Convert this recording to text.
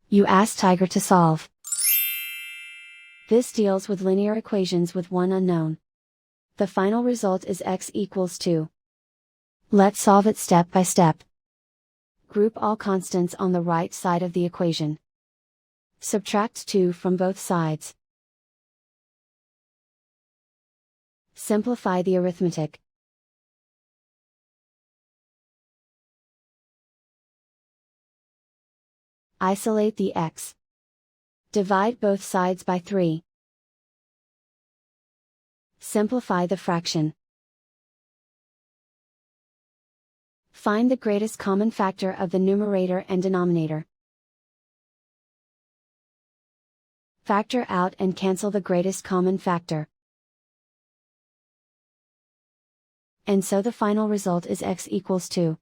You ask Tiger to solve. This deals with linear equations with one unknown. The final result is x equals 2. Let's solve it step by step. Group all constants on the right side of the equation. Subtract 2 from both sides. Simplify the arithmetic. Isolate the x. Divide both sides by 3. Simplify the fraction. Find the greatest common factor of the numerator and denominator. Factor out and cancel the greatest common factor. And so the final result is x equals 2.